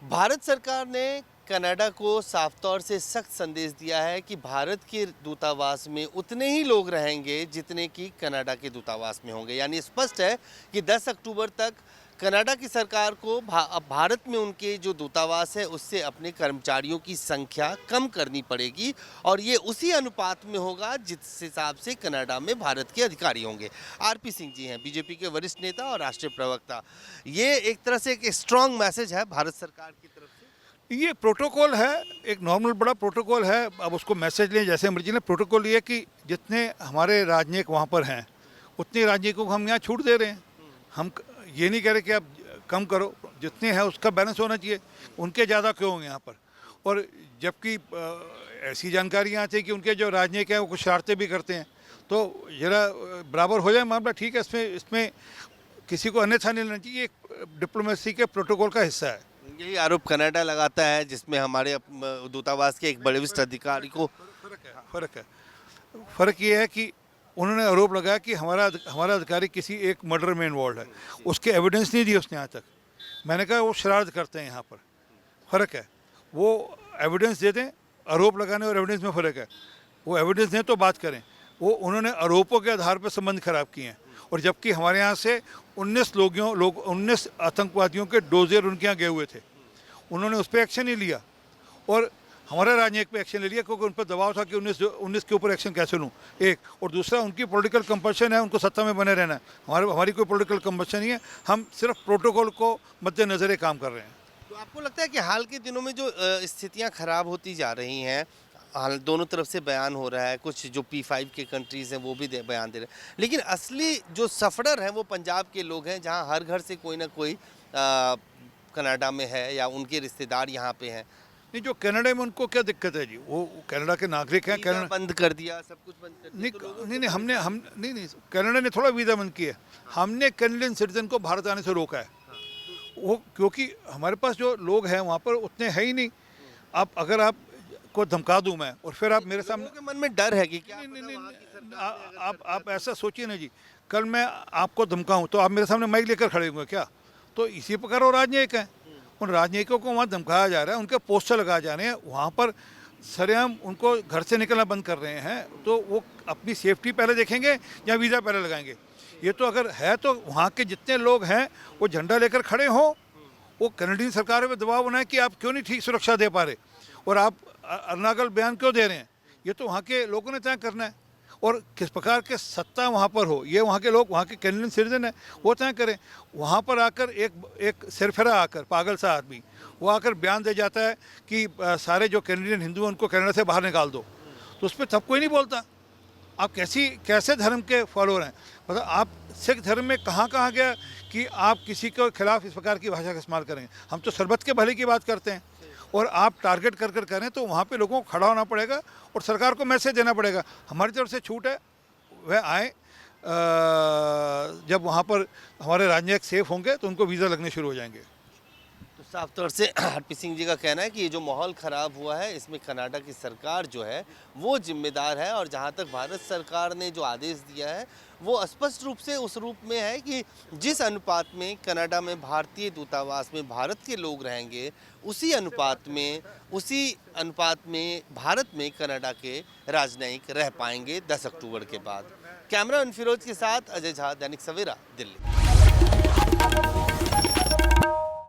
भारत सरकार ने कनाडा को साफ तौर से सख्त संदेश दिया है कि भारत के दूतावास में उतने ही लोग रहेंगे जितने कि कनाडा के दूतावास में होंगे। यानी स्पष्ट है कि 10 अक्टूबर तक कनाडा की सरकार को भारत में उनके जो दूतावास है उससे अपने कर्मचारियों की संख्या कम करनी पड़ेगी और ये उसी अनुपात में होगा जिस हिसाब से कनाडा में भारत के अधिकारी होंगे। आरपी सिंह जी हैं बीजेपी के वरिष्ठ नेता और राष्ट्रीय प्रवक्ता। ये एक तरह से एक स्ट्रॉन्ग मैसेज है भारत सरकार की तरफ से। ये प्रोटोकॉल है, एक नॉर्मल बड़ा प्रोटोकॉल है। अब उसको मैसेज लें जैसे मर्जी लें। प्रोटोकॉल ये कि जितने हमारे राजनयिक वहाँ पर हैं उतने राजनयिकों को हम यहाँ छूट दे रहे हैं। हम ये नहीं कह रहे कि आप कम करो, जितने हैं उसका बैलेंस होना चाहिए। उनके ज़्यादा क्यों होंगे यहाँ पर? और जबकि ऐसी जानकारियाँ आती है कि उनके जो राजनयिक हैं वो कुछ शरारतें भी करते हैं, तो ज़रा बराबर हो जाए मामला, ठीक है। इसमें किसी को अन्यथा नहीं लेना चाहिए। एक डिप्लोमेसी के प्रोटोकॉल का हिस्सा है। यही आरोप कनाडा लगाता है जिसमें हमारे दूतावास के एक बड़े वरिष्ठ अधिकारी को फ़र्क ये है कि उन्होंने आरोप लगाया कि हमारा अधिकारी किसी एक मर्डर में इन्वॉल्व है। उसके एविडेंस नहीं दिए उसने आज तक। मैंने कहा वो शरारत करते हैं यहाँ पर। फ़र्क है, वो एविडेंस दे दें। आरोप लगाने और एविडेंस में फ़र्क है। वो एविडेंस दें तो बात करें। वो उन्होंने आरोपों के आधार पर संबंध खराब किए हैं। और जबकि हमारे यहाँ से 19 आतंकवादियों के डोजर उनके यहाँ गए हुए थे, उन्होंने उस पर एक्शन नहीं लिया और हमारा राजनयिक पे एक्शन ले लिया क्योंकि उन पर दबाव था कि 19 के ऊपर एक्शन कैसे लूँ। एक और दूसरा, उनकी पॉलिटिकल कंपल्शन है, उनको सत्ता में बने रहना है। हमारी कोई पॉलिटिकल कंपल्शन नहीं है। हम सिर्फ प्रोटोकॉल को मद्देनजर काम कर रहे हैं। तो आपको लगता है कि हाल के दिनों में जो स्थितियाँ खराब होती जा रही हैं, हाल दोनों तरफ से बयान हो रहा है, कुछ जो P5 के कंट्रीज़ हैं वो भी बयान दे रहे हैं, लेकिन असली जो सफरर हैं वो पंजाब के लोग हैं जहां हर घर से कोई ना कोई कनाडा में है या उनके रिश्तेदार यहाँ पे हैं। नहीं, जो कनाडा में उनको क्या दिक्कत है जी? वो कनाडा के नागरिक हैं। कनाडा बंद कर दिया, सब कुछ बंद कर दिया। नहीं, कनाडा ने थोड़ा वीज़ा बंद किया। हमने कैनेडियन सिटीजन को भारत आने से रोका है। वो क्योंकि हमारे पास जो लोग हैं वहाँ पर उतने है ही नहीं। अब अगर आप को धमका दूं मैं और फिर आप मेरे सामने, के मन में डर है कि क्या आप ऐसा सोचिए ना जी, कल मैं आपको धमकाऊं तो आप मेरे सामने माइक लेकर खड़े होंगे क्या? तो इसी प्रकार वो राजनयिक हैं। उन राजनयिकों को वहाँ धमकाया जा रहा है, उनके पोस्टर लगाए जा रहे हैं, वहाँ पर सरेआम उनको घर से निकलना बंद कर रहे हैं। तो वो अपनी सेफ्टी पहले देखेंगे या वीज़ा पहले लगाएंगे? ये तो अगर है तो वहाँ के जितने लोग हैं वो झंडा लेकर खड़े हों, वो कनाडियन सरकार पर दबाव बनाए कि आप क्यों नहीं ठीक सुरक्षा दे पा रहे और आप अनागल बयान क्यों दे रहे हैं। ये तो वहाँ के लोगों ने तय करना है। और किस प्रकार के सत्ता वहाँ पर हो, ये वहाँ के लोग, वहाँ के कैनेडियन सिटीजन है, वो तय करें। वहाँ पर आकर एक सिरफिरा आकर, पागल सा आदमी, वो आकर बयान दे जाता है कि सारे जो कैनेडियन हिंदू हैं उनको कनाडा से बाहर निकाल दो, तो उस पर तब कोई नहीं बोलता। आप कैसे धर्म के फॉलोअर हैं? मतलब आप सिख धर्म में कहाँ गया कि आप किसी के खिलाफ इस प्रकार की भाषा का इस्तेमाल करेंगे? हम तो सरबत के भले की बात करते हैं और आप टारगेट कर करें तो वहाँ पे लोगों को खड़ा होना पड़ेगा और सरकार को मैसेज देना पड़ेगा। हमारी तरफ से छूट है, वह आए। जब वहाँ पर हमारे राजनयिक सेफ होंगे तो उनको वीज़ा लगने शुरू हो जाएंगे। तो साफ तौर से आरपी सिंह जी का कहना है कि ये जो माहौल ख़राब हुआ है इसमें कनाडा की सरकार जो है वो जिम्मेदार है। और जहाँ तक भारत सरकार ने जो आदेश दिया है वो स्पष्ट रूप से उस रूप में है कि जिस अनुपात में कनाडा में भारतीय दूतावास में भारत के लोग रहेंगे उसी अनुपात में भारत में कनाडा के राजनयिक रह पाएंगे 10 अक्टूबर के बाद। कैमरा फिरोज के साथ अजय झा, दैनिक सवेरा, दिल्ली।